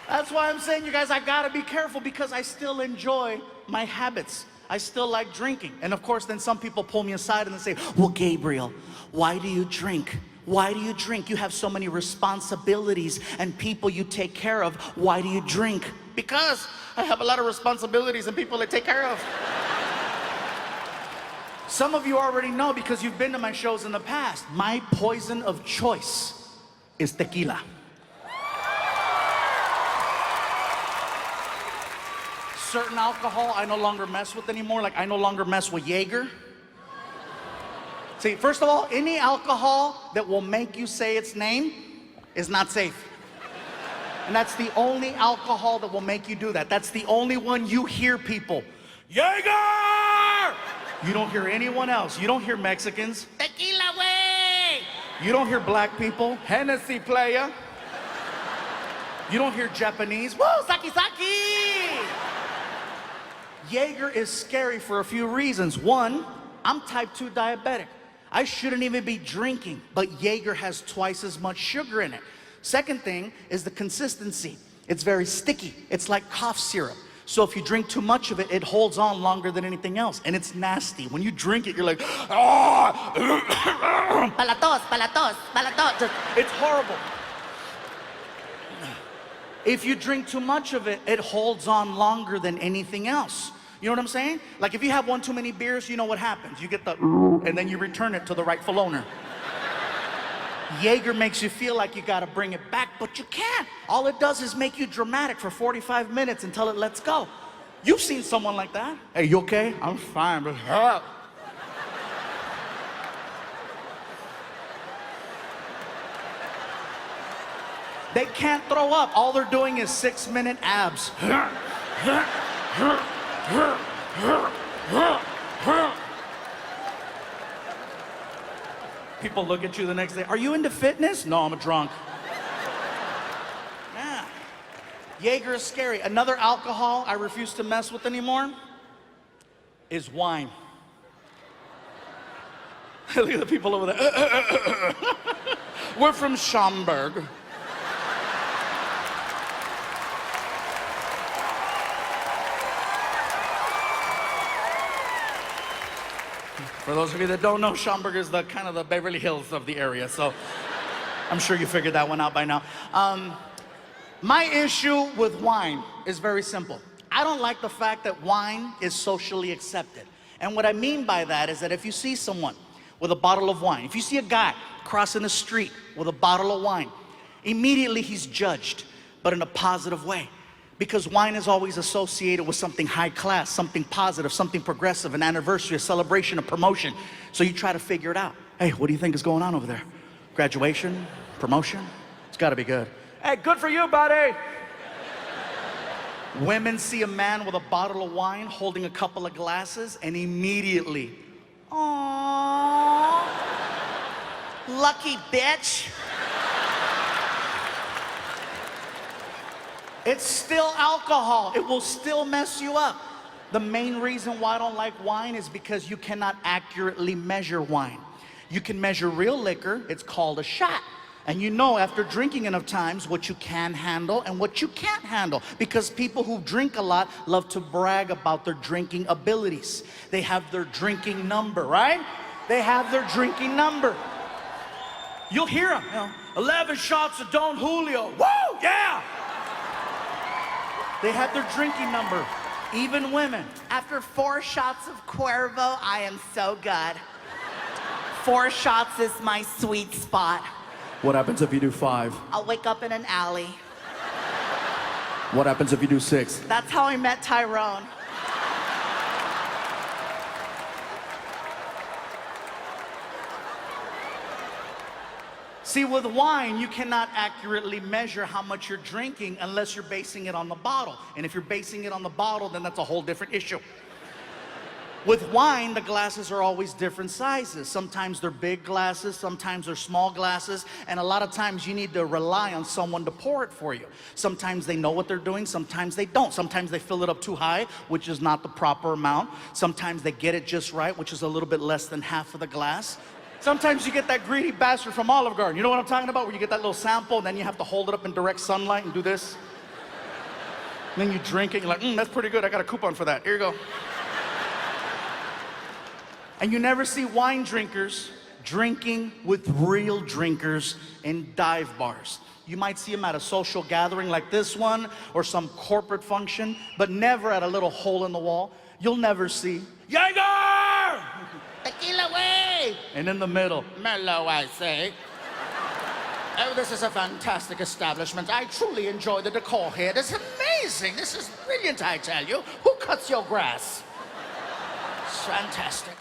That's why I'm saying, you guys, I gotta be careful because I still enjoy my habits. I still like drinking. And of course, then some people pull me aside and they say, well, Gabriel, why do you drink? Why do you drink? You have so many responsibilities and people you take care of. Why do you drink? Because I have a lot of responsibilities and people I take care of. Some of you already know because you've been to my shows in the past. My poison of choice is tequila. Certain alcohol I no longer mess with anymore. Like I no longer mess with Jäger. See, first of all, any alcohol that will make you say its name is not safe. And that's the only alcohol that will make you do that. That's the only one you hear people. Jäger! You don't hear anyone else. You don't hear Mexicans. Tequila way! You don't hear black people. Hennessy playa. You don't hear Japanese. Woo, saki saki! Jäger is scary for a few reasons. One, I'm type 2 diabetic. I shouldn't even be drinking, but Jäger has twice as much sugar in it. Second thing is the consistency. It's very sticky. It's like cough syrup. So if you drink too much of it, it holds on longer than anything else, and it's nasty. When you drink it, you're like, ah! Palatos, palatos, palatos. It's horrible. If you drink too much of it, it holds on longer than anything else. You know what I'm saying? Like if you have one too many beers, you know what happens. You get the and then you return it to the rightful owner. Jäger makes you feel like you gotta bring it back, but you can't. All it does is make you dramatic for 45 minutes until it lets go. You've seen someone like that. Hey, you okay? I'm fine, but they can't throw up. All they're doing is 6-minute abs. People look at you the next day. Are you into fitness? No, I'm a drunk. Yeah. Jäger is scary. Another alcohol I refuse to mess with anymore is wine. Look at the people over there. We're from Schaumburg. For those of you that don't know, Schaumburg is the kind of the Beverly Hills of the area, so I'm sure you figured that one out by now. My issue with wine is very simple. I don't like the fact that wine is socially accepted. And what I mean by that is that if you see someone with a bottle of wine, if you see a guy crossing the street with a bottle of wine, immediately he's judged, but in a positive way. Because wine is always associated with something high class, something positive, something progressive, an anniversary, a celebration, a promotion. So you try to figure it out. Hey, what do you think is going on over there? Graduation? Promotion? It's gotta be good. Hey, good for you, buddy! Women see a man with a bottle of wine holding a couple of glasses and immediately, aww, lucky bitch. It's still alcohol. It will still mess you up. The main reason why I don't like wine is because you cannot accurately measure wine. You can measure real liquor. It's called a shot. And you know after drinking enough times what you can handle and what you can't handle. Because people who drink a lot love to brag about their drinking abilities. They have their drinking number, right? They have their drinking number. You'll hear them, 11 shots of Don Julio. Woo, yeah! They have their drinking number, even women. After 4 shots of Cuervo, I am so good. 4 shots is my sweet spot. What happens if you do 5? I'll wake up in an alley. What happens if you do 6? That's how I met Tyrone. See, with wine, you cannot accurately measure how much you're drinking unless you're basing it on the bottle. And if you're basing it on the bottle, then that's a whole different issue. With wine, the glasses are always different sizes. Sometimes they're big glasses, sometimes they're small glasses, and a lot of times you need to rely on someone to pour it for you. Sometimes they know what they're doing, sometimes they don't. Sometimes they fill it up too high, which is not the proper amount. Sometimes they get it just right, which is a little bit less than half of the glass. Sometimes you get that greedy bastard from Olive Garden. You know what I'm talking about? Where you get that little sample and then you have to hold it up in direct sunlight and do this. And then you drink it, you're like, that's pretty good. I got a coupon for that. Here you go. And you never see wine drinkers drinking with real drinkers in dive bars. You might see them at a social gathering like this one or some corporate function, but never at a little hole in the wall. You'll never see Jäger! Tequila way! And in the middle, Mellow, I say. Oh, this is a fantastic establishment. I truly enjoy the decor here. This is amazing. This is brilliant, I tell you. Who cuts your grass? It's fantastic.